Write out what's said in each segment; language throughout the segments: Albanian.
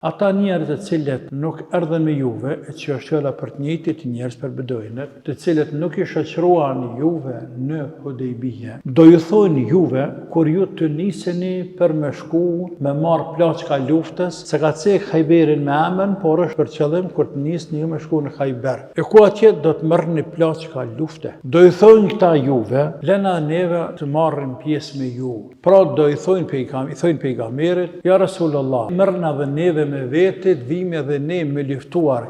Ata njerëz të cilët nuk erdhen me juve, e që është fjala për të njëjtit njerëz për bedojnët, të cilët nuk i shoqëruan juve në Hudejbije, do ju thonë juve kur ju të niseni për me shku me marr plaçka luftës, se ka cek Hajberin me emën, por është për qëllim kur të nisni ju me shku në Hajber. E ku atje do të merrni plaçka lufte. Do ju thonë këta juve, lena neve të marrim pjesë me ju. Pra do i thonë pejgamberit, ja Rasulullah, merrna dhe neve me vetit, vime edhe ne me luftuar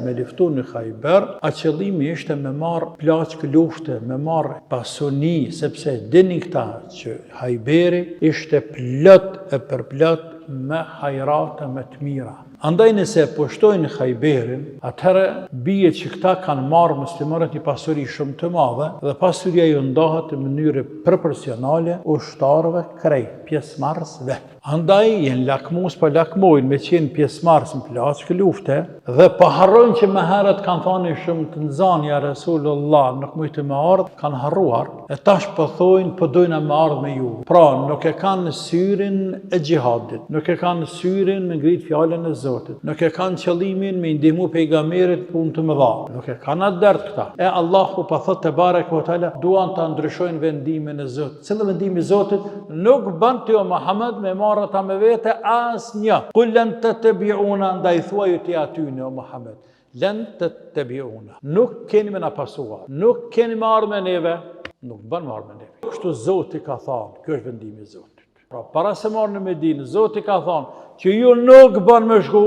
me luftu në Hajber, a qëllimi ishte me marr plaçkë lufte, me marr pasuni, sepse dini këta që Hajberi ishte plot e përplot me hajrate me të mira. Andaj nëse pushtojnë Hajberin, atëherë bie që këta kanë marrë muslimanët një pasuri shumë të madhe dhe pasuria ju ndahet në mënyrë proporcionale ushtarëve krejt, pjesëmarrësve. Andaj jenë lakmus për lakmojnë me qenë pjesëmarrës në plaçkë lufte dhe pa harrojnë që më herët kanë thani shumë të nxanë ja Rasulullah, nuk mujtë me ardhë, kanë harruar e tash po thojnë po dojna me ardhë me ju. Pra nuk e kanë syrin e xhihadit, nuk e kanë syrin me ngrit fjalën e Zotit, nuk e kanë qëllimin me ndihmu pejgamberit punë të mëdha, nuk e kanë atë dert këta. E Allahu pa thot te barek ve teala duan ta ndryshojnë vendimin e Zotit. Cili vendimi i Zotit nuk bën ti o Muhammed me ata me vete asnjë. Kul lan tattabi'una, ndaj thuaju ti atyne o Muhammed. Lan tattabi'una. Nuk keni me na pasua, nuk keni me ardhë me neve, nuk bën me ardhë me neve. Kështu Zoti ka thënë, kjo është vendimi i Zotit. Pra para se marrë në Medinë, Zoti ka thënë që ju nuk bën me shku,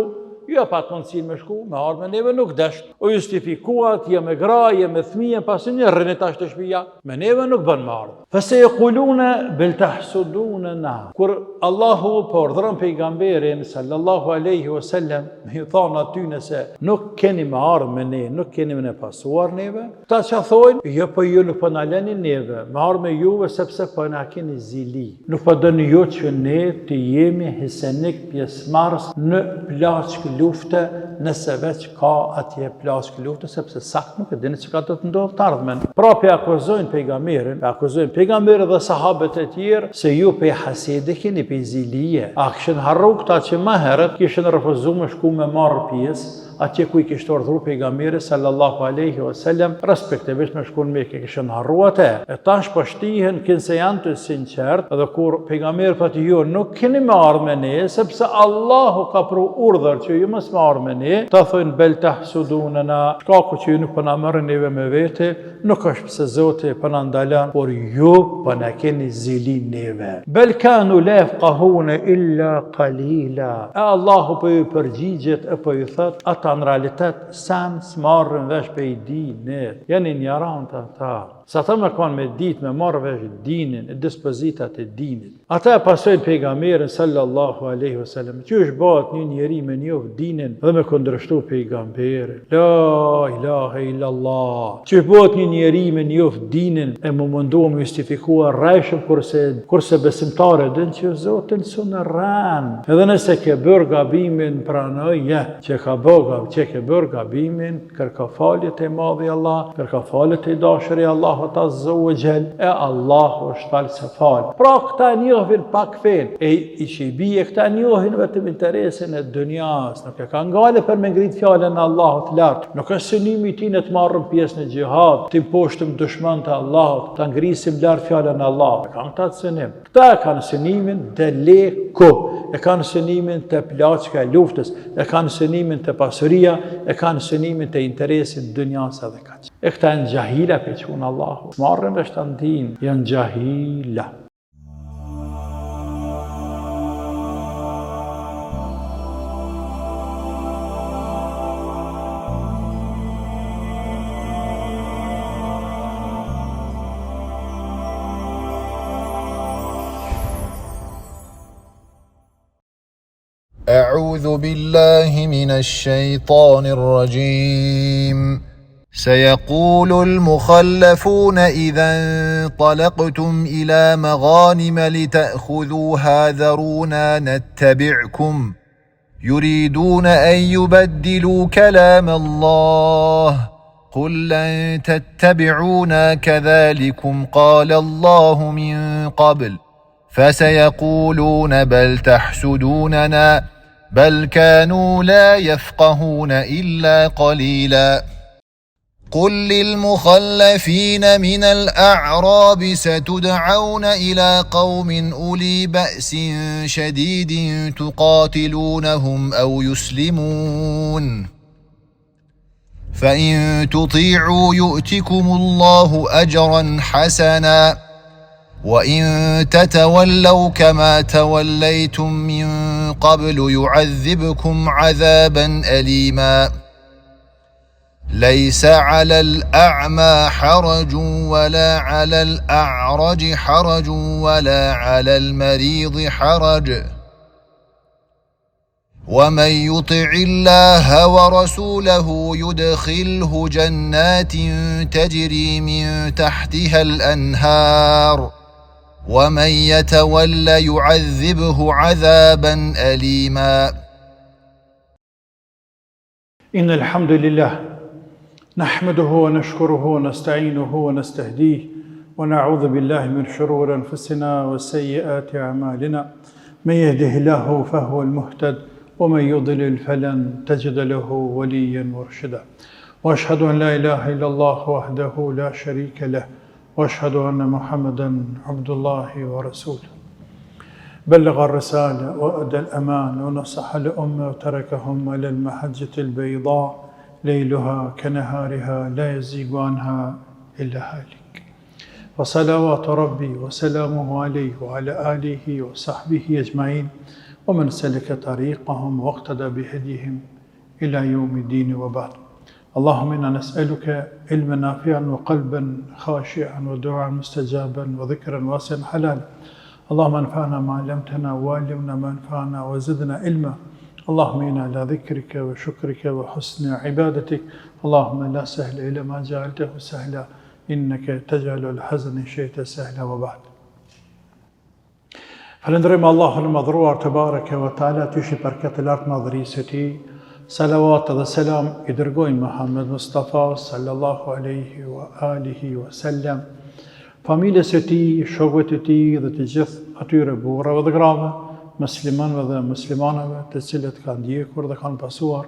ju pa të mundësinë me shku, me ardhë me neve nuk desht. O justifikuat, je me gra, je me thmije, pasi një rrëni tash të shpija, me neve nuk bën me ardhë. Fëse e kulune, bel tahsudune na. Kur Allahu po urdhëron pejgamberin sallallahu alaihi wasallam, me ju thonë atyne se nuk keni me ardhë me ne, nuk keni me ne pasuar neve, ta që thojnë, jo po ju nuk po na leni neve, me ardhë me juve sepse po na keni zili. Nuk po dëni ju që ne të jemi hisenik pjesëmarrës në plaçkë lufte, nëse veç ka atje plaçkë lufte, sepse sakt nuk e dini që ka të ndodhë të ardhmen. Pra pe akuzojnë pejgamberin dhe sahabët e tjerë se ju pe hasede keni pe zilije. A këshën harru këta që më herët kishën refuzu me shku me marrë pjesë atje ku i kishtë urdhru pejgamberi sallallahu alaihi wasallam, respektivisht me shku në Mekë, kishën harru atë. E tash po shtihen kënë se janë të sinqert, edhe kur pejgamberi thotë ju nuk keni me ardhë me ne, sepse Allahu ka pru urdhër që ju mos me ardhë me ne, ta thojnë bel tahsudunana, shkaku që ju nuk po na merrni neve me vete, nuk është pse Zoti po na ndalon, por ju po na keni zili neve. Bel kanu la yafqahuna illa qalila. Allahu po ju përgjigjet e po ju thot ata në realitet sen s'marrën vesh pe i dinit. Janë ignorant ata. Sa ta me kanë me ditë me marrë vesh dinin, e dispozitat e dinit. Ata e pasojnë pejgamberin sallallahu alaihi wasallam. Që është bëhet një njeri me njohë dinin dhe me kundërshtu pejgamberin. La ilaha illallah. Që është bëhet një njeri me njohë dinin e më mundu me justifikua rrejshëm kurse besimtare din që Zotin su në rran. Edhe nëse ke bërë gabimin pranoje, që ke bërë gabimin, kërka faljet e madhi Allah, kërka faljet e dashëri Allah, Azza wa Jall, e Allahu është falë se falë. Pra këta njohin pak fen, e i që i bije këta njohin vetëm interesin e dënjas, nuk e ka ngale për me ngrit fjallën e Allahut lartë, nuk është synimi ti në të marrëm pjesë në gjihad, të imposhtëm dëshmën të Allahut, të ngrisim lartë fjallën e Allahut, e kanë këta të synim. Këta e kanë synimin të leko, e kanë synimin të plaçka e luftës, e kanë synimin të pasuria, e kanë synimin të interesin dënjas edhe kaq. E këta e në gjahila për që unë Allahu. Marrën vesh të ndin, janë gjahila. أعوذ بالله من الشيطان الرجيم سيقول المخلفون إذا انطلقتم إلى مغانم لتأخذوها ذرونا نتبعكم يريدون أن يبدلوا كلام الله قل لن تتبعونا كذلكم قال الله من قبل فسيقولون بل تحسدوننا بل كانوا لا يفقهون إلا قليلا قل للمخلفين من الأعراب ستدعون إلى قوم أولي بأس شديد تقاتلونهم أو يسلمون فإن تطيعوا يؤتكم الله أجرا حسنا وإن تتولوا كما توليتم من قبل يعذبكم عذابا أليما ليس على الأعمى حرج ولا على الأعرج حرج ولا على المريض حرج ومن يطع الله ورسوله يدخله جنات تجري من تحتها الأنهار ومن يتولى يعذبه عذابا أليما إن الحمد لله نحمده ونشكره ونستعينه ونستهديه ونعوذ بالله من شرور أنفسنا وسيئات أعمالنا من يهده الله فهو المهتد ومن يضلل فلن تجد له وليا مرشدا وأشهد أن لا إله إلا الله وحده لا شريك له وأشهد أن محمدا عبد الله ورسوله بلغ الرسالة وأدى الأمان ونصح الأمة وتركهم على المحجة البيضاء ليلها كنهارها لا يزيغ عنها إلا هالك وصلوات ربي وسلامه عليه وعلى آله وصحبه أجمعين ومن سلك طريقهم واقتدى بهديهم إلى يوم الدين وبعد اللهم إنا نسألك علما نافعا وقلبا خاشعا ودعاء مستجابا وذكرا واسعا حلالا اللهم انفعنا ما علمتنا وعلمنا ما ينفعنا وزدنا علما اللهم إنا على ذكرك وشكرك وحسن عبادتك اللهم لا سهل إلا ما جعلته سهلا إنك تجعل الحزن شيئا سهلا وبعد فلندرم الله المضروع تبارك وتعالى تشي بركة الأرض مضريستي صلوات والسلام إدرقوي محمد مصطفى صلى الله عليه وآله وسلم familjes e tij, shokëve të tij dhe të gjithë atyre burrave dhe grave, muslimanëve dhe muslimanave, të cilët kanë ndjekur dhe kanë pasuar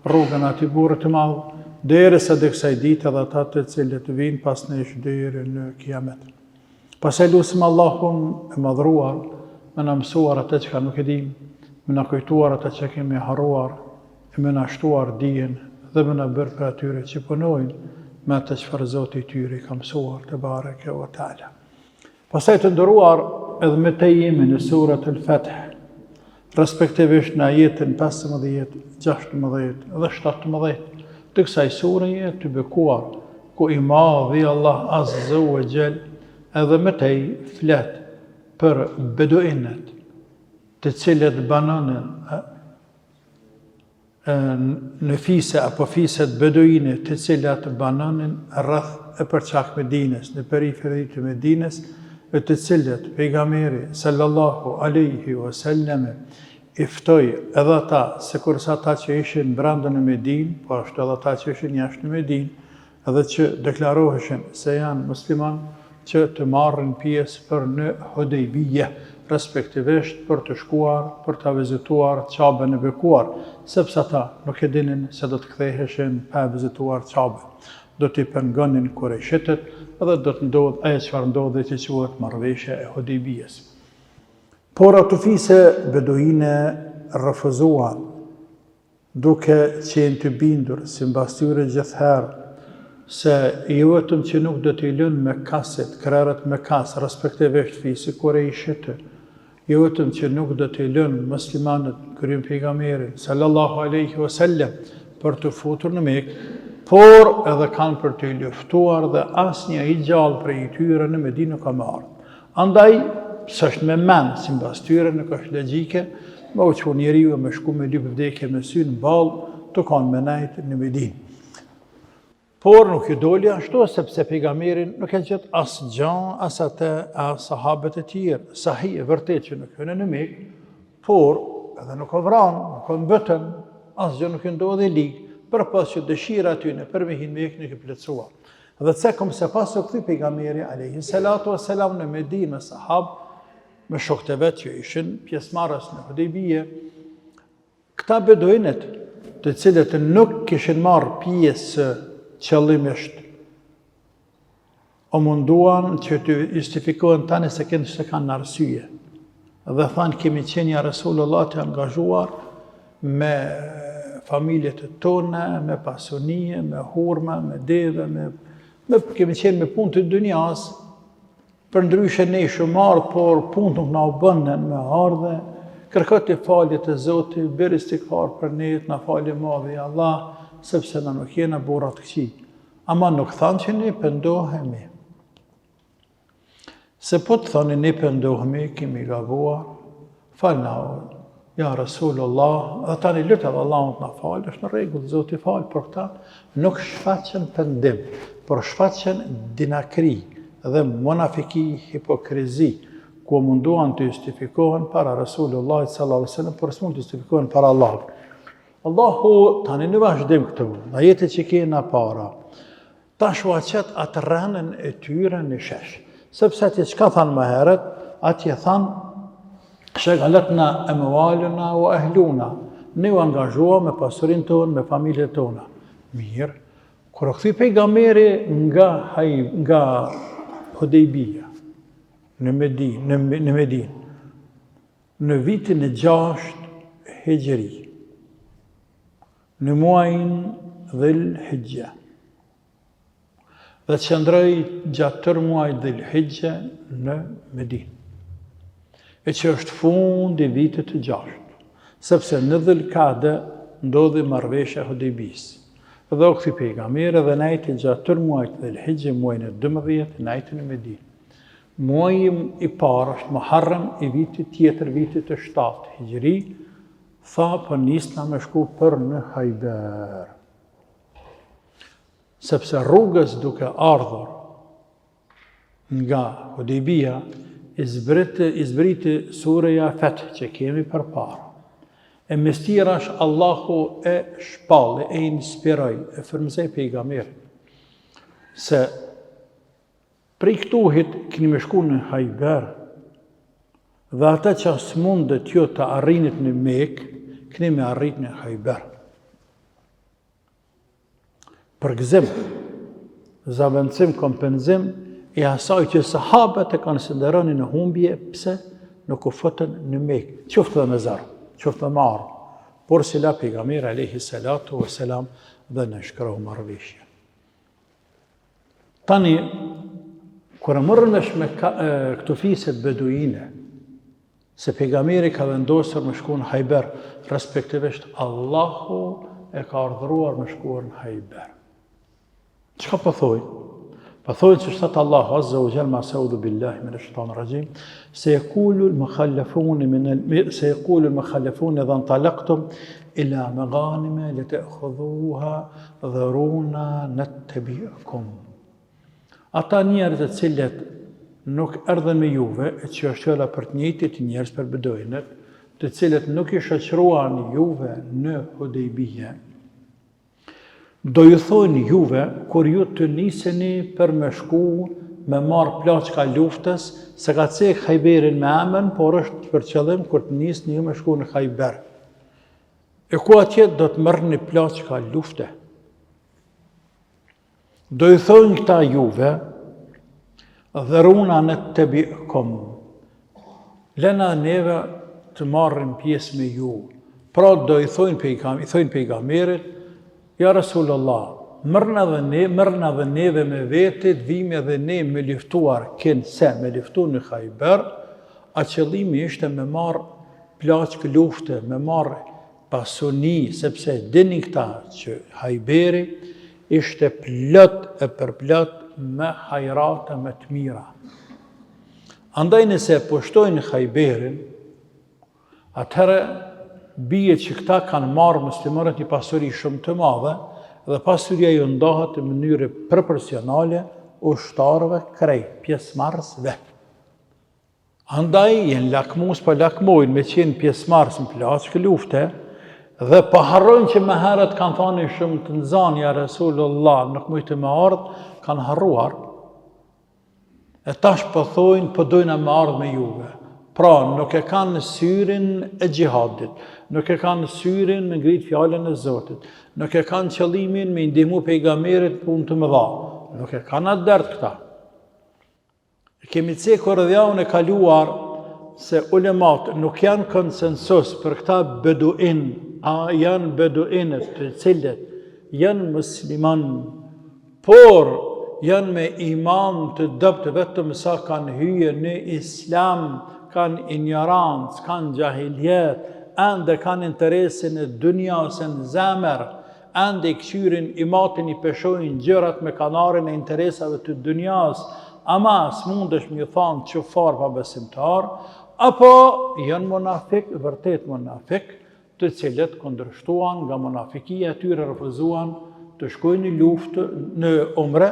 rrugën e atij burri të madh, derisa të kësaj dite dhe ata të cilët vinë pas nesh deri në kiamet. Pastaj lutim Allahun e madhruar me na mësuar atë që nuk e dim, me na kujtuar atë që kemi harruar, me na shtuar dijen dhe me na bërë për atyre që punojnë me të çfarë Zoti i tyre ka mësuar te bareke ve taala. Pastaj të nderuar edhe me të jemi në surat al-Fath, respektivisht në ajetin 15, 16 dhe 17 të kësaj sureje të bekuar, ku i madhi Allah Azza wa Jall edhe me të flet për beduinët, të cilët banonin në fise apo fiset beduine të cilat banonin rreth e përçak Medinës, në periferi të Medinës, të cilët pejgamberi sallallahu alaihi wasallam i ftoi edhe ata, sikurse ata që ishin brenda në Medinë, po ashtu edhe ata që ishin jashtë në Medinë, edhe që deklaroheshin se janë musliman, që të marrin pjesë për në Hudejbije, respektivisht për të shkuar, për të vizituar Qabën e bekuar, sepse ata nuk e dinin se do të ktheheshin pa vizituar Qabën. Do t'i pengonin Kurejshitët edhe do të ndodh ajo çfarë ndodhi që quhet marrëveshja e Hudejbijes. Por ato fise beduine refuzuan, duke qenë të bindur, si mbas tyre gjithherë, se jo vetëm që nuk do t'i lënë me kaset, krerët me kas, respektivisht fisi Kurejshit, jo vetëm që nuk do t'i lënë muslimanët kryejn pejgamberin sallallahu alaihi wasallam për të futur në Mekë, por edhe kanë për të luftuar dhe asnjë i gjallë prej tyre në Medinë nuk ka marrë. Andaj, s'është me men, si mbas tyre nuk është logjike, me u që njeriu me shku me lyp vdekje me sy në ballë, të kanë me nejtë në Medinë. Por nuk i doli ashtu, sepse pejgamberin nuk e gjet asgjë as atë as sahabët e tjerë. Sahih e vërtet që nuk hynë në Mekë, por edhe nuk o vranë, nuk o mbëtën, asgjë nuk i ndodhi ligë, përpas që dëshira atyne për me hinë Mekë nuk i plotësuar. Dhe cekom se pas u kthye pejgamberi alayhi salatu wassalam në Medinë me sahabë, me shokët e vet që ishin pjesëmarrës në Hudejbije, Këta beduinet, të cilët nuk kishin marrë pjesë qëllimisht, o munduan që të justifikohen tani se kanë arsye. Dhe thanë, kemi qenë ja Resulullah të angazhuar me familjet tona, me pasunie, me hurma, me deve, kemi qenë me punë të dunjas, për ndryshe ne shumë ardhë, por punë nuk na u bënnen me ardhe, kërkët i falje të Zotit, bëri istikfar për ne, na falje madhe i Allah, sepse na nuk jena burra të këqij. Ama nuk thanë që ne pendohemi. Se po të thani ne pendohemi, kemi gabuar, falna, ja Rasulullah, dhe tani lutet Allahun të na falë, është në rregull, Zoti falë, por këta nuk shfaqen pendim, por shfaqen dinakri dhe monafiki, hipokrizi, ku munduan të justifikohen para Rasulullah sallallahu alaihi wasallam, por s'mund të justifikohen para Allahut. Allahu tani në vazhdim këtu, në jetët që kena para, ta shfaqet atë rënën e tyre në shesh. Sepse atje çka thanë më herët, atje thanë shagalatna amwaluna wa ahluna. Ne u angazhuam me pasurinë tonë, me familjet tona. Mirë, kur u kthi pejgamberi nga Hudejbia në Medinë, në vitin e 6 Hijri, në muajin Dhul Hijja, dhe të qëndroj gjatë tërë muajt Dhul Hijja në Medinë. E që është fundi vitit të 6, sepse në Dhul Qa'da ndodhi marrëveshja e Hudejbis. Dhe u kthi pejgamberi dhe najti gjatë tërë muajt Dhul Hijja, muajin e 12, najti në Medinë. Muaji i parë është Muharram i vitit tjetër, vitit të 7 Hijri, tha për nisna me shku për në Hajber. Sepse rrugës duke ardhur nga Hudejbia, izbriti sureja Feth që kemi përpara. E mes tjera është Allahu e shpalli, e inspiroj, e frymëzoi pejgamberin. Se prej këtuhit keni me shku në Hajber, dhe ata që s'mundet jo të arrinit në Mekë, keni me arrit në Hajber. Përgëzim, zavendësim, kompenzim, e asaj që sahabët e konsideroni në humbje, pse nuk u futën në Mekë, qoftë dhe me zarë, qoftë dhe marë, por si la pejgamberi alayhi salatu wassalam dhe në shkrohu marrëveshje. Tani, kur mërën është me këto fiset beduine, se pejgamberi ka vendosur me shku në Hajber, respektivisht Allahu e ka ardhëruar me shkuar në Hajber. Çka po thoj? Po thoj që thot Allahu azza wa jalla ma sa'udhu billahi minash shaitanir rajim, sayaqulu al-mukhallafun idha intalaqtum ila maghanim lata'khudhuha dharuna nattabi'ukum. Ata njerëz të cilët nuk erdhen me juve, e që është fjala për të njëjtit njerëz për beduinet, të cilët nuk i shoqëruan juve në Hudejbije, do ju thojnë juve, kur ju të niseni për me shku, me marë plaçka luftës, se ka cek Hajberin me emën, por është për qëllim kur të nisni ju me shku në Hajber. E ku atje do të mërë një plaçka lufte. Do ju thojnë këta juve, dharuna nattabi'ukum. Lena neve të marrim pjesë me ju. Pra do i thojnë pejgamberit, ja Rasulullah, mërna dhe neve me vetit, vime dhe ne me liftuar me liftu në Hajber, a qëllimi ishte me marë plaçkë lufte, me marë pasuni, sepse dini këta që Hajberi ishte plot e përplot me hajrata me të mira. Andaj nëse pushtojnë Hajberin, atëherë bie që këta kanë marrë muslimanët një pasuri shumë të madhe dhe pasuria ju ndahet në mënyrë proporcionale ushtarëve krejt, pjesëmarrësve. Andaj jenë lakmus për lakmojnë me qenë pjesëmarrës në plaçkë lufte dhe pa harrojnë që më herët kanë thani shumë të nxanë ja Rasulullah, nuk mujtë me ardhë, kanë harruar. E tash po thojnë, po dojna me ardhë me juve. Pra, nuk e kanë syrin e gjihadit, nuk e kanë syrin me ngrit fjalën e Zotit, nuk e kanë qëllimin me ndihmu pejgamberit punë të mëdha, nuk e kanë atë dert këta. Kemi cekur rrjedhën e kaluar se ulemat nuk janë konsensus për këta beduin, a janë beduinët të cilët janë musliman, por janë me iman të dopt vetëm sa kanë hyje në islam, kanë ignorancë, kanë jahiljet, ende kanë interesin e dunjas në zemër, ende i këshyrin imatin i peshojnë gjërat me kanarin e interesave të dunjas, ama s'mundesh më thonë qëfar pa besimtar, apo janë munafik, vërtet munafik, të cilët kundërshtuan nga munafikia e tyre, refuzuan të shkojnë në luftë në umre,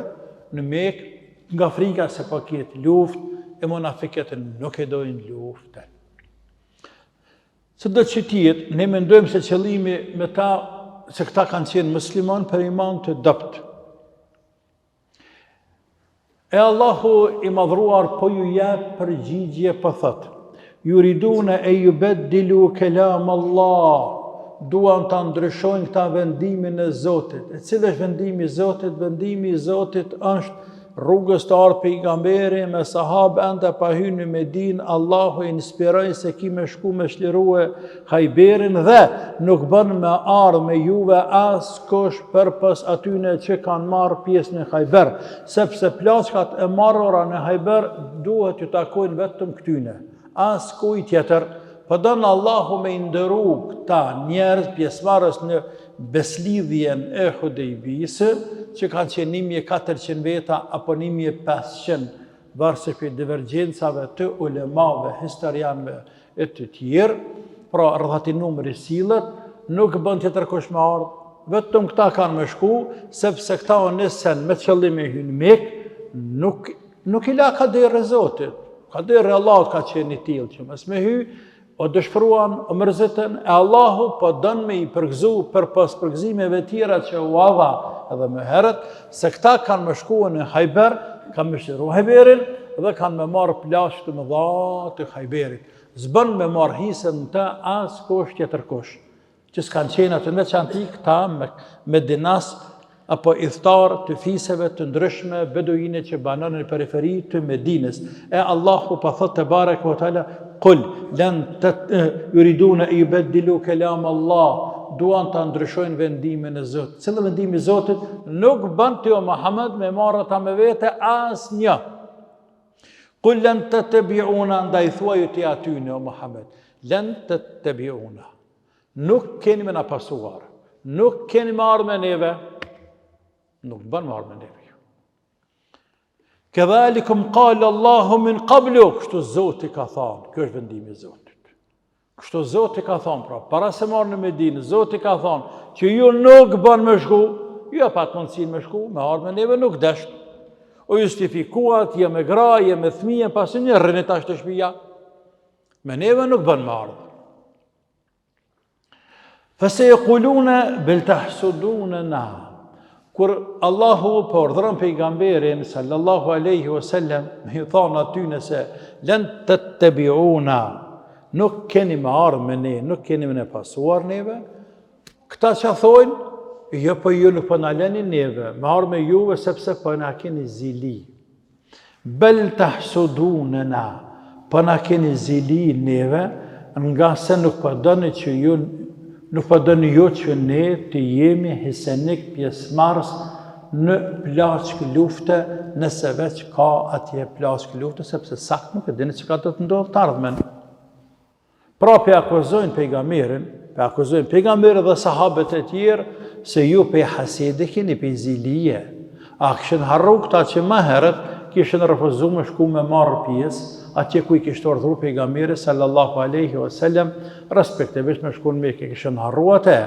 në Mekë, nga frika se po ketë luftë, e munafiket nuk e dojnë luftën. Se do që tjetë, ne mendojmë se qëllimi me ta, se këta kanë qenë musliman për iman të dopt. E Allahu i madhruar po ju jep përgjigje po thot: Yuriduna e yubaddilu kalam Allah, duan ta ndryshojnë këta vendimin e Zotit. E cilë është vendimi i Zotit? Vendimi i Zotit është rrugës të ardhë pejgamberi me sahabë enda pa hynë në Medinë, Allahu inspiroi se ki me shku me shlirue Hajberin dhe nuk bën me ardhë me juve as kush përpës atyne që kanë marrë pjesë në Hajber, sepse plaçkat e marrura në Hajber duhet ju takojnë vetëm këtyne, as kuj tjetër. Po don Allahu me ndëru këta njerëz pjesëmarrës në beslidhjen e Hudejbisë, që kanë qenë 1400 veta apo 1500, varësisht për divergjencave të ulemave, historianëve e të tjerë, pra rrethati numri sillet, nuk bën tjetër kush me ardhë, vetëm këta kanë me shku, sepse këta o nisen me qëllim e hynë Mekë, nuk i la kaderë e Zotit. Kaderë e Allahut ka qenë i tillë që mos me hy, o dëshpruan, o mërzitën, e Allahu po dënë me i përgëzu për pas përgëzimeve tjera që u adha edhe më herët, se këta kanë më shkuar në Hajber, kanë më shëru Hajberin dhe kanë më marë plaç të mëdha të Hajberit. Zbën me marë hisën të as kush tjetër kush, që s'kanë qenë atë në veçanti këta me dinas apo idhtar të fiseve të ndryshme beduine që banon në periferi të Medinës. E Allahu pa thot te bareke ve teala: "Qul lan yuriduna an yubaddilu kalam Allah", duan ta ndryshojnë vendimin e Zotit. Cili vendimi i Zotit? Nuk bën ti o Muhammed me marrë ata me vete asnjë. "Qul lan tattabi'una", ndaj thuaju ti atyne o Muhammed, "lan tattabi'una", nuk keni me na pasuar, nuk keni me ardhur me neve, nuk bën me ardhur me neve. Kedhalikum qala Allahu min qablu, kështu Zoti ka thënë, kjo është vendimi i Zotit. Kështu Zoti ka thënë, pra para se marrë në Medinë, Zoti ka thënë që ju nuk bën me shku, ju pa të mundësinë me shku, me ardhur me neve nuk desht. O justifikuat, je me gra, je me fëmijë, pasi një rrini tash të shtëpia. Me neve nuk bën me ardhur. Faseyequluna bel tahsudunana. Kur Allahu po urdhëron pejgamberin sallallahu alaihi wasallam me thonë atyne se lan tattabi'una, nuk keni me ardhur me ne, nuk keni me ne pasuar neve, këta që thojnë, jo po ju nuk po na lëni neve, me ardhur me juve sepse po na keni zili. Bel tahsudunana, po na keni zili neve, nga se nuk po doni që ju nuk po doni ju që ne të jemi hisenik pjesëmarrës në plaçk lufte, nëse veç ka atje plaçk lufte, sepse sakt nuk e dini çka do të ndodhë të ardhmen. Pra pe akuzojnë pejgamberin dhe sahabët e tjerë se ju pe hasede keni pe zilije. A kishin harru këta që më herët kishin refuzuar me shku me marrë pjesë atje ku i kishte urdhëruar pejgamberi sallallahu alaihi wasallam, respektivisht me shku në Mekë, kishin harru atë.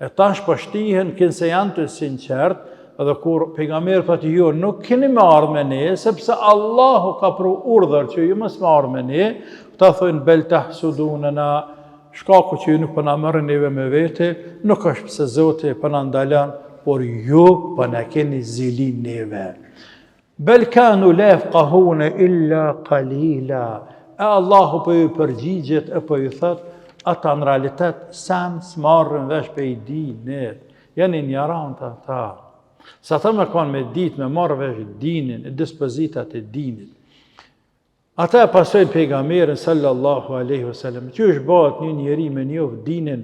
E tash po shtihen kënë se janë të sinqert, edhe kur pejgamberi thotë ju nuk keni me ardhur me ne, sepse Allahu ka pru urdhër që ju mos me ardhur me ne, këta thojnë bel tahsudunana, shkaku që ju nuk po na merrni neve me vete, nuk është pse Zoti po na ndalon, por ju po na keni zili neve. Bel kanu la yafqahuna illa qalila, E Allahu për ju përgjigjet, e për ju thët, ata në realitet, sen s'marrën vesh për i dinit. Janë ignorant ata. Sa ata me kanë me ditë, me marrë vesh dinin, e dispozitat e dinit. Ata e pasojnë pejgamberin sallallahu aleyhi wasallam. Që është bëhet një njeri me njohë dinin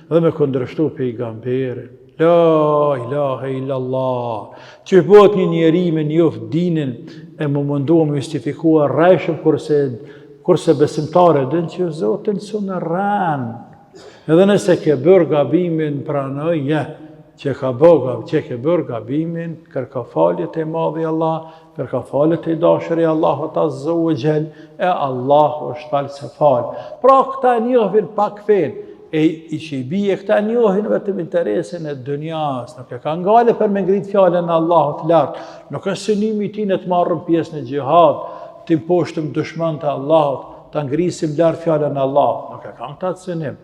dhe me kundërshtu pejgamberin. La ilaha illallah. Që është bëhet një njeri me njohë dinin e më mundohë me justifikuar rreshëm kurse besimtare din që Zotin su në rranë. Edhe nëse ke bërë gabimin pranoje, që ke bërë gabimin, kërka faljet e madhi Allah, kërka faljet e dashëri Allahut Azza wa Jall, e Allahu është falë se falë. Pra këta njohin pak fen, e i që i bije këta njohin vetëm interesin e dënjas, nuk e ka ngale për me ngrit fjallën e Allahut lartë, nuk është synimi ti në të marrëm pjesë në gjihad, të imposhtëm dëshmën të Allahut, të ngrisim lartë fjallën e Allahut, nuk e ka në të synim.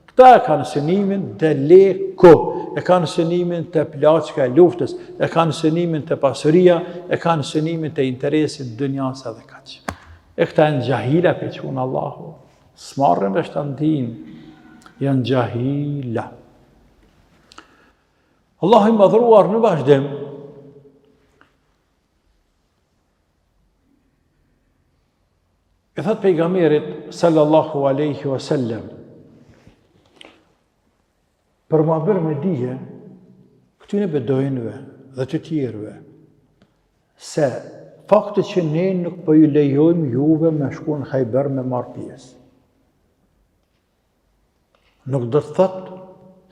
Këta e kanë synimin të leko, e kanë synimin të plaçka e luftës, e kanë synimin të pasuria, e kanë synimin të interesit dënjas edhe kaq. E këta e në gjahila për që unë Allahu, s'marrën vesh të ndinë, janë gjahila. Allahu i madhruar në vazhdim, e thëtë pejgamberit sallallahu aleyhi wasallam, për ma bërë me dije, këtyne bedojnëve dhe të tjerëve, se faktë që ne nuk po ju lejojmë juve me shku në Khajber me marë pjesë. Nuk do të thëtë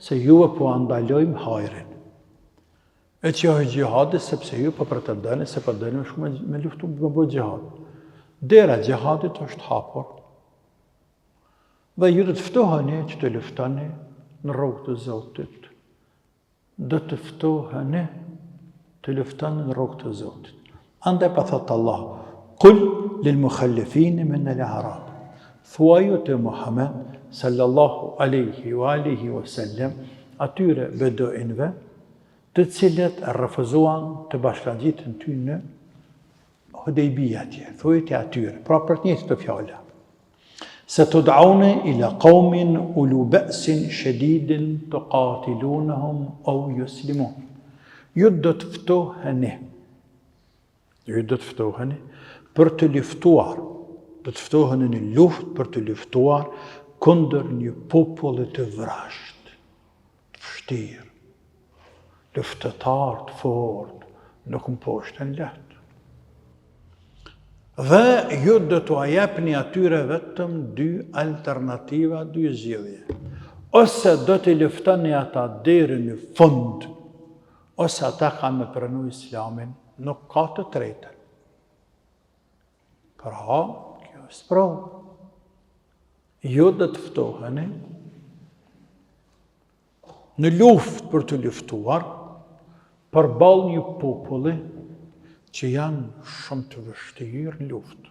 se juve po andalojmë hajrin. E që është gjihadi sepse ju po pretendoni se po dëni shku me luftu me bo gjihad. Dera gjihadit është hapur. Dhe ju do të ftoheni që të luftoni në rrugë të Zotit. Do të ftoheni të luftoni në rrugë të Zotit. Andaj pa thëtë Allah, kull lil mukhallifin min al-a'rab. Thuaju të Muhammed sallallahu aleyhi wa sallam atyre bedoinve të cilët refuzuan të bashkangjitën ty në Hudejbija atje. Thuaju të atyre, pra për të njëjtë të fjala. ستدعون إلى قوم أولو بأس شديد تقاتلونهم أو يسلمون. Ju do të ftoheni për të luftuar, do të ftoheni në luftë për të luftuar kundër një populli të vrasht, të vështirë, luftëtar të fortë, nuk mposhtën lehtë. Dhe ju do të ajepni atyre vetëm dy alternativa, dy zgjidhje. Ose do të luftoni ata deri në fund, ose ata kanë me pranu Islamin, nuk ka të tretën. Pra, kjo është provë. Ju do të ftoheni në luftë për të luftuar përballë një populli që janë shumë të vështirë në luftë.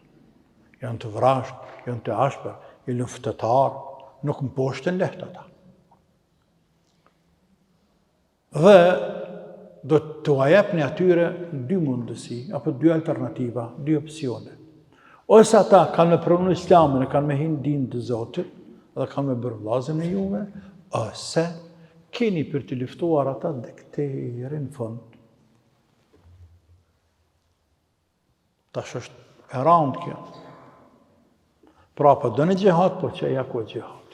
Janë të vrashtë, janë të ashpër, janë luftëtarë, nuk mposhtën lehtë ata. Dhe do të ajepni atyre dy mundësi, apo dy alternativa, dy opsione. Ose ata kanë me pranu Islamin, e kanë me hinë dinë të Zotit, dhe kanë me bërë vllazën e juve, ose keni për të luftuar ata dhe deri në fund. Tash është e randë kjo. Pra po do në gjihad, po që ja ku e gjihad.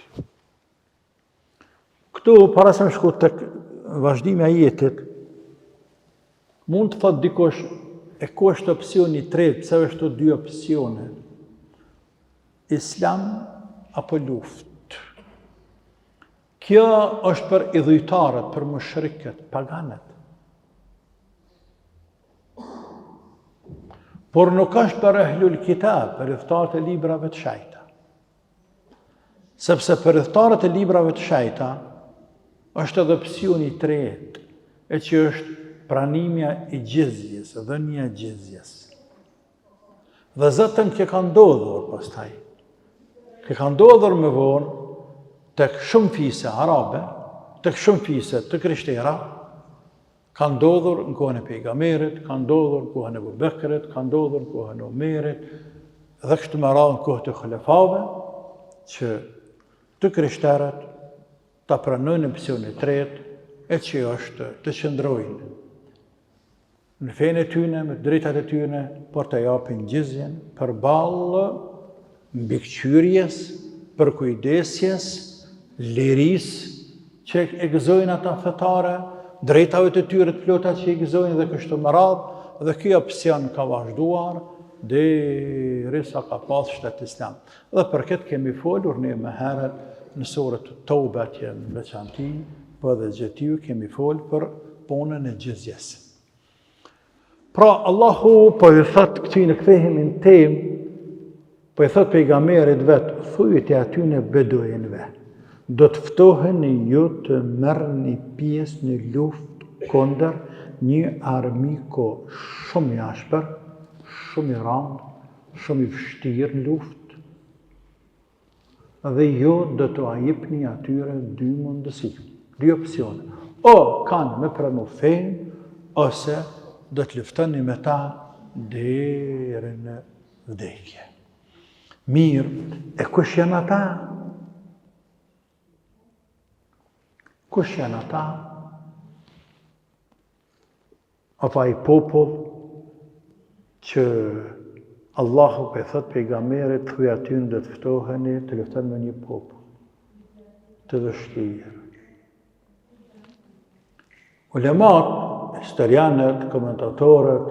Këtu, para se më shku të vazhdimi a jetit, mund të thot dikosh, e ku është opcioni tretë, pse është të dy opcione. Islam apo luftë. Kjo është për idhujtarët, për mushrikët, paganët. Por nuk është për ehlul kitab, për rrethtarët e librave të shejta. Sepse për rrethtarët e librave të shejta është edhe opsioni i tretë, e që është pranimja i gjizjes, dhënia e gjizjes. Dhe zëtën që ka ndodhur pastaj. Që ka ndodhur më vonë tek shumë fise arabe, tek shumë fise të krishtera, ka ndodhur në kohën e pejgamberit, ka ndodhur në kohën e Abu Bekrit, ka ndodhur në kohën e Omerit, Dhe kështu me radhë në kohë të xhalefave, që të krishterët ta pranojnë opsionin e tretë, e që është të qëndrojnë në fenë e tyne, me drejtat e tyne, por të japin gjizjen përballë mbikëqyrjes, përkujdesjes, lirisë që e gëzojnë ata fetare, drejtave të tyre të plota që i gëzojnë dhe kështu me radhë, dhe ky opsion ka vazhduar derisa ka pas shtet islam. Dhe për këtë kemi folur ne më herët në surën Tauba atje në veçanti, po edhe gjetiu kemi folur për punën e gjizjes. Pra Allahu po i thot këtyne kthehemi në temë, po i thot pejgamberit vet, thujti atyne bedojnëve, do të ftoheni ju të merrni pjesë në luftë kundër një armiko shumë i ashpër, shumë i randë, shumë i vështirë në luftë, dhe jo do të ajipni atyre dy mundësi, dy opsione. O kanë me pranu fenë, ose do të luftoni me ta deri në vdekje. Mirë, e kush janë ata? Kush janë ata? Apo ai popull që Allahu pe thot pejgamberit, thuaj atyre do të ftoheni të luftoni me një popull të vështirë. Ulemat, historianët, komentatorët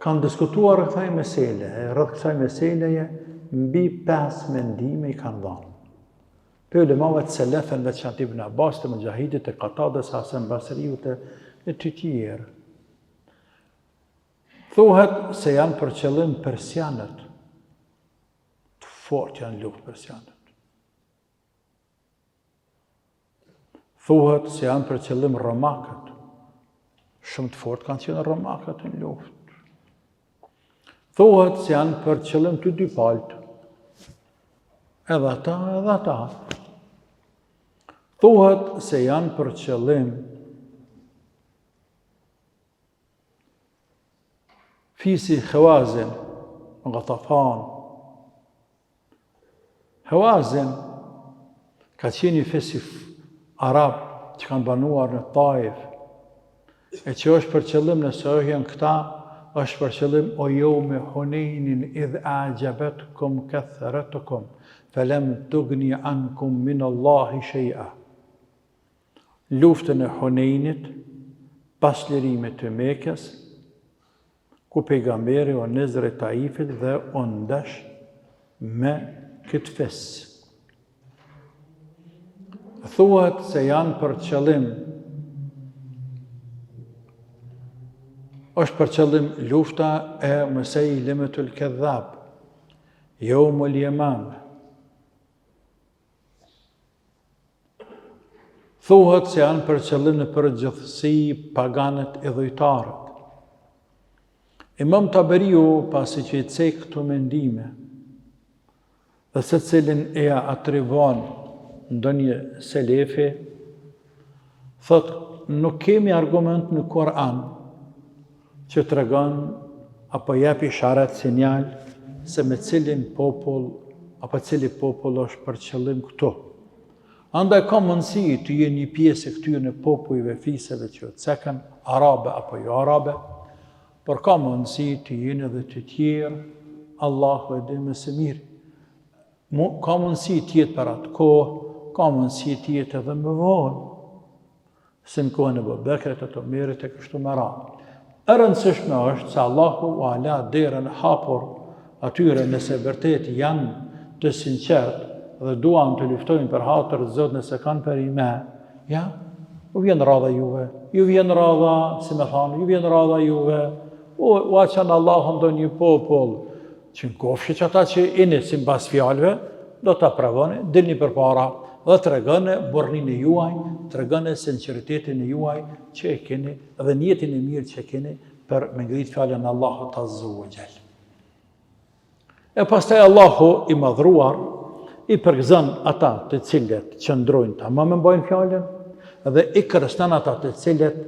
kanë diskutuar rreth kësaj mesele, rreth kësaj meseleje mbi 5 mendime i kanë dhënë. Për ulemave të selefën veçantë Ibn Abbas, të Mujahidit, të Qatadës, Hasan Basriut e të tjerë. Thuhet se janë për qëllim persianët, të fortë janë luftë persianët. Thuhet se janë për qëllim romakët, shumë të fortë kanë qenë romakët në luftë. Thuhet se janë për qëllim të dy palët, edhe ata, edhe ata. Thuhet se janë për qëllim fisi Hawazin, Ghatafan. Hawazin ka qenë një fisi arab që kanë banuar në Taif, e që është për qëllim nëse janë këta, është për qëllim o jo me Huneinin idh a'jabetkum kathratukum falam tughni ankum min Allahi shay'a. Luftën e Huneinit pas lirimit të Mekës, ku pejgamberi o nezre Taifit dhe o ndesh me këtë fesë. Thuhet se janë për qëllim, është për qëllim lufta e Musejlimetul Kedhab, Yawmul Yamam. Thuhet se janë për qëllim në përgjithësi paganët e dhujtarët. Imam Taberiu, pasi që i cek këto mendime, dhe se cilin e atrivon ndonjë selefi, thot, nuk kemi argument në Kur'an që të regon apo jep isharet sinjal se me cilin popull apo cili popull është për qëllim këto. Andaj ka mundësi të jenë një pjesë e këtyre popujve fiseve që cekën, arabe apo jo arabe, por ka mundësi të jenë edhe të tjerë, Allahu e di më së miri. Ka mundësi të jetë për atë kohë, ka mundësi të jetë edhe më vonë, si në kohën e Abubekrit, të Omerit e kështu me radhë. E rëndësishme është se Allahu u ala derën hapur atyre nëse vërtet janë të sinqertë dhe duan të luftojnë për hatër të Zotit nëse kanë për ime, ja, u vjen radha juve, ju vjen radha, si me thanë, ju vjen radha juve, u aqanë Allahu ndo një popull, që në kofshë që ata që ini si mbas fjalëve, do të pravoni, dilni për para, dhe të regëne bornin e juaj, të regëne sinceritetin e juaj që e keni, dhe njetin e mirë që e keni për me ngrit fjallën Allahut Azza wa Jall. E pastaj Allahu i madhruar, i përgëzën ata të cilët qëndrojnë ta më mbajnë fjallën, dhe i kërëstan ata të cilët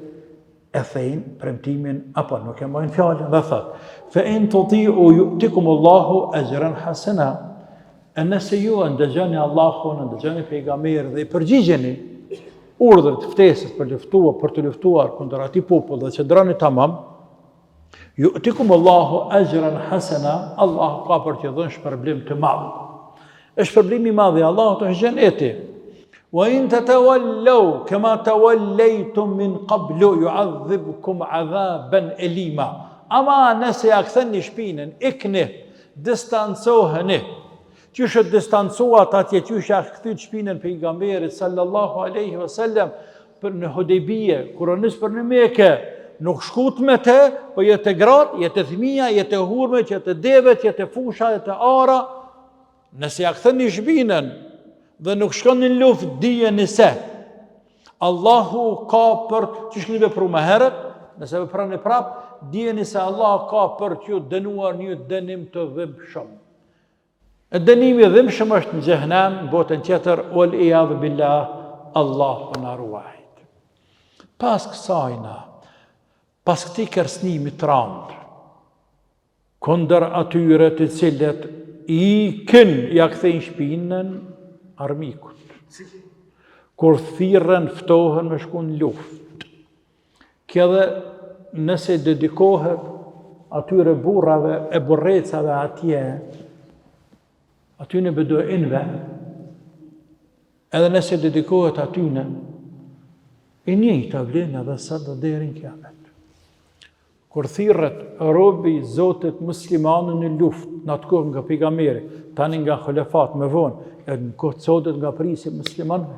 e thejnë premtimin apo nuk e mojnë fjallën dhe thot fe in tuti'u yu'tikum Allahu ajran hasana. E nëse ju ndëgjoni Allahun, ndëgjoni pejgamberin dhe i përgjigjeni urdhrit ftesës për të luftuar kundër atij populli dhe që drani tamam, yu'tikum Allahu ajran hasana, Allah ka për t'ju dhënë shpërblim të madh. Është shpërblim i madh i Allahut është xheneti. Wa in tatawallaw kama tawallaytum min qablu yu'adhibukum 'adhaban elima. Ama nëse ja ktheni shpinën, ikni, distancoheni. Qysh e distancuat atje, qysh ja kthyt shpinën pejgamberit sallallahu alaihi wasallam për në Hudejbije, kur nis për në Mekë, nuk shkut me te, po jetë gratë, jetë fëmija, jetë hurmet, jetë devet, jetë fusha, jetë ara. Nëse ja ktheni shpinën dhe nuk shkon në luftë, dijeni se Allahu ka për çish li vepru më herët, nëse vepron e prap, dijeni se Allah ka për t'ju dënuar një dënim të dhimbshëm. E dënimi i dhimbshëm është në xhehenem, në botën tjetër, wal iyadhu billah, Allahu na ruajt. Pas kësajna, pas këtij kërcënimi të randë, kundër atyre të cilët ikin ja kthejnë shpinën armikut. Kur thirrën, ftohen me shku në luftë. Kjo dhe nëse dedikohet atyre burrave e burrecave atje, atyne beduinve, edhe nëse dedikohet atyne, i njëjta vlen edhe sot dhe deri në kiamet. Kur thirret robi i Zotit muslimanë në luftë, në atë kohë nga pejgamberi, tani nga xhelafat më vonë, e në kohë të sotit nga prisi muslimanëve,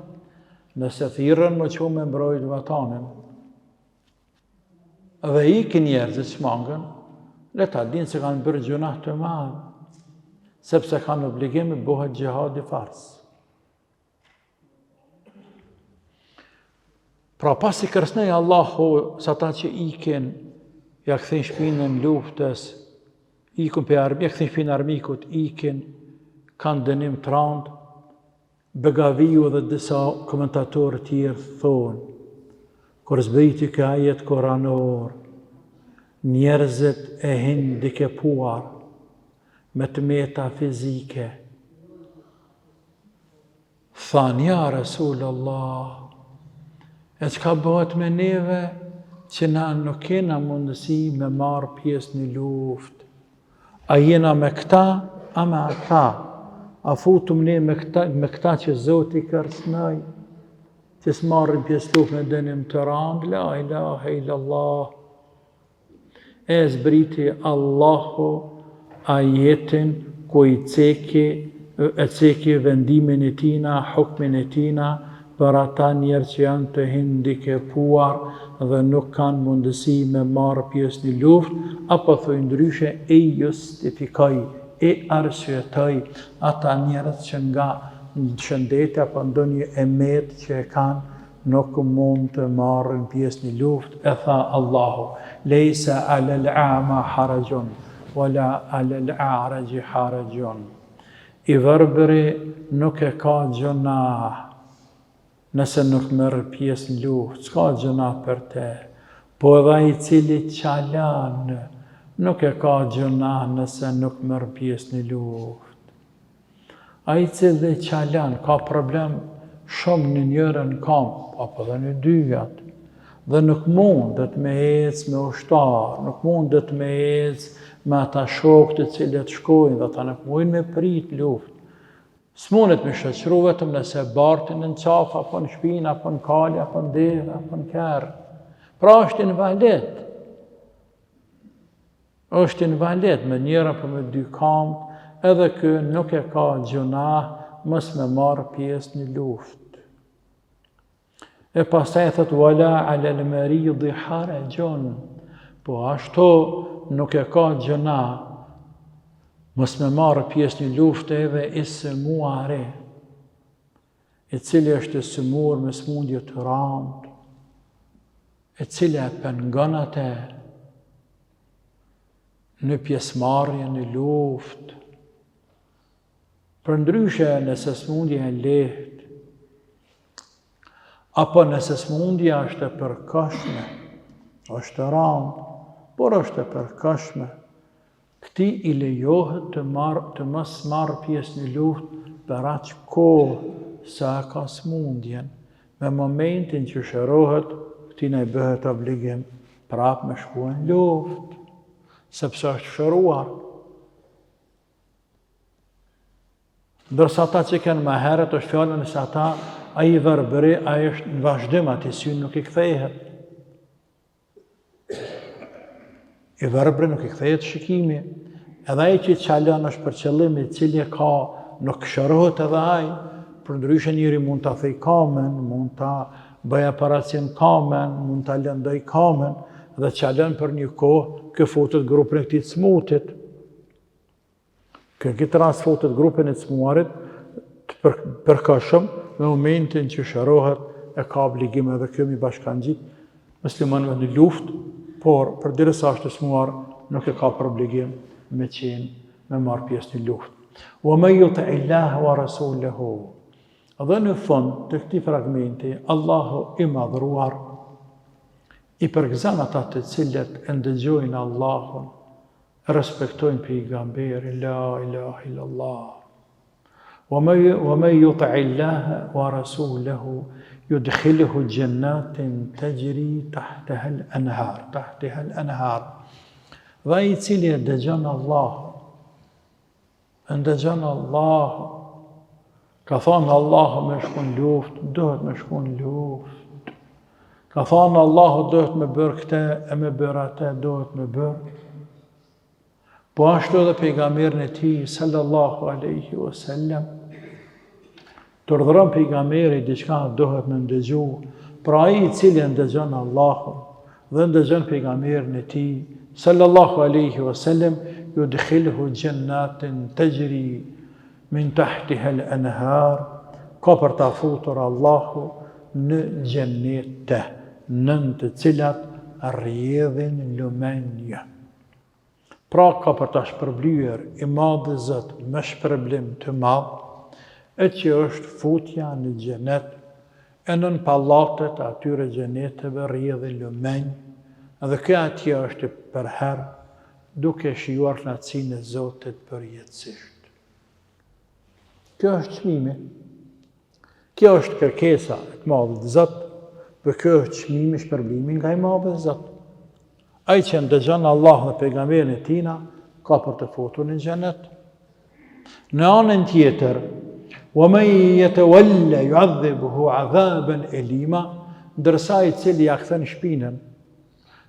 nëse thirren më që me mbrojt vatanin, dhe ikin njerëzit shmangën, le ta dinë se kanë bërë gjuna të madhe, sepse kanë obligim të bëhet xhihadi farz. Pra pasi kërcënej Allahu sa ta që ikin, ja kthejnë shpinën luftës, ikun për armik, ja kthejnë shpinën armikut, ikin, kanë dënim të randë, Begaviu dhe disa komentatorë tjerë thonë, kur zbriti ka ajet koranor, njerëzit e handikepuar me të meta fizike, thanë, ja Rasulullah, e çka bëhet me neve që na nuk kena mundësi me marë pjesë në luftë? A jena me këta, a me ata? A futum ne me këta që Zoti kërcënoi, që s'marrin pjesë luftë me dënim të randë? La ilaha illallah. E zbriti Allahu ajetin ku i ceki vendimin e tina, hukmin e tina, për ata njerë që janë të handikepuar dhe nuk kanë mundësi me marë pjesë në luftë, apo thoi ndryshe e justifikoj, e arsyetoj ata njerëz që nga shëndeti apo ndonjë emet që e kanë nuk mund të marrin pjesë në luftë. E tha Allahu, lejsa alal a'ma harajun, wala alal a'raji harajun. I verbëri nuk e ka gjunah nëse nuk merr pjesë në luftë, s'ka gjunah për te. Po edhe ai i cili çalan nuk e ka gjunah nëse nuk merr pjesë në luftë. Ai i cili çalan ka problem shumë në njërën kamp, apo dhe në dyjat, dhe nuk mundet me ecë me ushtar, nuk mundet me ecë me ata shokë të cilët shkojnë dhe ata nuk mujnë me prit luftë. S'mundet me shoqëru vetëm nëse bartin në qafë, apo në shpinë, apo në kali, apo në devë, apo në kerë. Pra është invalid. Është invalid me njëra për me dy kamë, edhe kë nuk e ka gjunah, mos me marë pjesë në luftë. E pastaj thot wala alal maridi harajun, po ashtu nuk e ka gjunah, mos me marë pjesë një luftë edhe i sëmuare, i cili është i sëmur me smundje të randë, i cili e pengon atë në pjesëmarrje në luftë. Për ndryshe nëse smundje e lehtë, apo nëse smundja është e përkohshme, është e randë, por është e përkashme. Këti i lejohet të mos marrë pjesë në luftë për aq kohë sa ka smundjen. Me momentin që shërohet, këti ne bëhet obligim prap me shku në luftë, sepse është shëruar. Ndërsa ata që kanë më herët është fjallën nëse ata a i verbëri, a i është në vazhdim, ati synë nuk i kthehet. I verbëri nuk i kthehet shikimi. Edhe ai që qalën është për qëllim i cili ka, nuk shërohet edhe ai, për ndryshe njëri mund të thej kamen, mund të bëj operacion kamen, mund të lëndoj kamen, dhe qalën për një kohë, kë fotet grupin e këtij smutit. Këtë rast fotet grupin e smuarit të përkashëm, në momentin që shërohet e ka obligim edhe kjo mi bashkangjit muslimanëve në luftë, por për derisa është smuar nuk e ka për obligim me qenë me marrë pjesë në luftë. Wa man yuti Allaha wa rasulahu. Dhe në fund të këtij fragmenti, Allahu i madhruar i përgëzon ata të cilët e ndëgjojnë Allahun, respektojnë pejgamberin, la ilaha illallah. ومن يطع الله ورسوله يدخله جنات تجري تحتها الأنهار. Dhe i cili e dëgjon Allah, ka thonë Allah me shku në luftë, dohet me shku në luftë. Ka thonë Allah dohet me bërë këte, e me bërë atë, dohet me bërë. Po ashtu edhe pejgamberin e tij sallallahu alaihi wasallam të urdhëron pejgamberi diçka dohet me ndëgju. Pra ai i cili ndëgjon Allahun dhe ndëgjon pejgamberin e tij sallallahu alaihi wasallam yudkhiluhu jannatin tajri min tahtiha al-anhar, ka për ta futur Allahu në xhenete, nën të cilat rrjedhin lumenja. Pra ka për ta shpërblyer i madhi Zot me shpërblim të madh, e që është futja në xhenet, e nën pallatet atyre xheneteve rrjedhin lumenj, dhe kjo atje është për herë duke shijuar kënaqësinë e Zotit përjetësisht. Kjo është çmimi. Kjo është kërkesa e të madhe të Zot, dhe kjo është çmimi, shpërblimi nga i madhi Zot. Ai që ndëgjon Allah dhe pejgamberin e tina, ka për të futur në xhenet. Në anën tjetër, وَمَنْ يَتَوَلَّ يُعَذِّبُهُ عَذَابًا أَلِيمًا, ndërsa i cili ja kthen shpinën,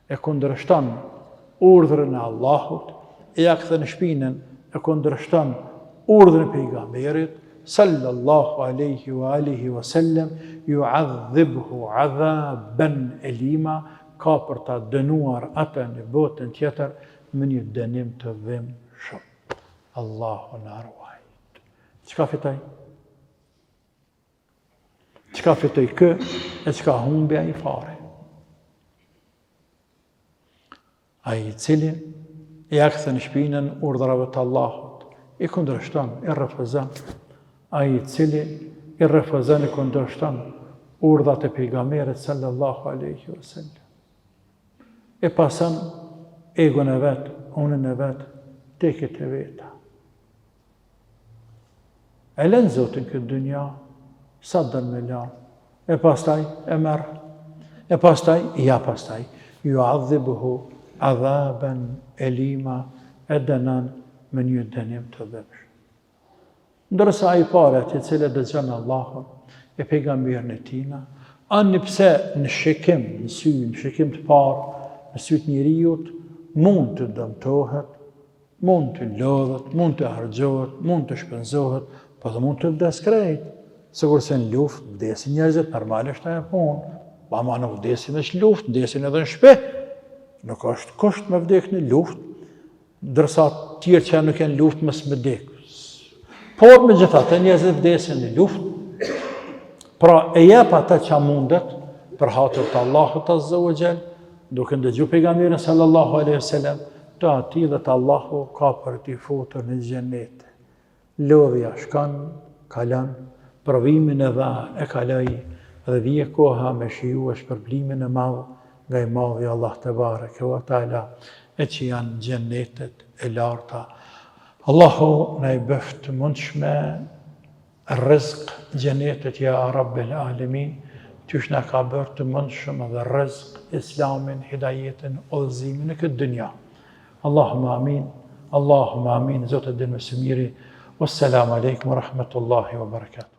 e kundërshton urdhrën e Allahut, e ja kthen shpinën, e kundërshton urdhrën e pejgamberit sallallahu alaihi wa alihi wasallam, yu'adhibhu 'adhaban alima, ka për ta dënuar atë në botën tjetër me një dënim të dhimbshëm. Allahu na ruajt. Çka fitoj? Çka fitoj kë e çka humbi ai fare? Ai i cili ja kthen shpinën urdhrave të Allahut, i kundërshton, i refuzon. Ai i cili i refuzon, i kundërshton urdhat e pejgamberit sallallahu alaihi wasallam. E pason egon e vetë, unën e vetë, teket e veta. E lënë Zotin këtë dynja, sa dënë me lanë, e pastaj e merë, e pastaj, yu'adhibuhu 'adhaban alima, e dënan me një dënim të dhimbshëm. Ndërsa ai pare ati cilë dëgjon Allahun e pejgamberin e tina, anë pse në shikim, në sy, në shikim të parë, në sytë njeriut, mund të dëmtohet, mund të lodhet, mund të harxhohet, mund të shpenzohet, po dhe mund të vdes krejt. Sigur se në luftë vdesin njerëzit, normalisht ajo punë, pa ma nuk vdesin në luftë, vdesin edhe në shtëpi. Nuk është kusht me vdek në luftë, ndërsa tjerë që nuk janë luftë mos me vdek. Por megjithatë njerëzit vdesin në luftë. Pra e jep ata që mundet për hatër të Allahut azza wa jall, duke ndëgju pejgamberin sallallahu alaihi wasallam, të ati dhe të Allahu ka për t'i futur në xhenet. Lodhja shkon, kalon, provimin e dha e kaloi, dhe vije koha me shiju e shpërblimin e madh nga i madhi Allah te bareke ve taala, e që janë gjennetet e larta. Allahu na i bëft mundshme rrezik gjennetet ja Rabbel Alamin, qysh na ka bërë të mundshëm edhe rrezik, islamin, hidajetin, udhëzimin në këtë dynja. Allahumma amin, Allahumma amin, Zotë din më së miri. Wassalamu alaikum wa rahmatullahi wa barakatuh.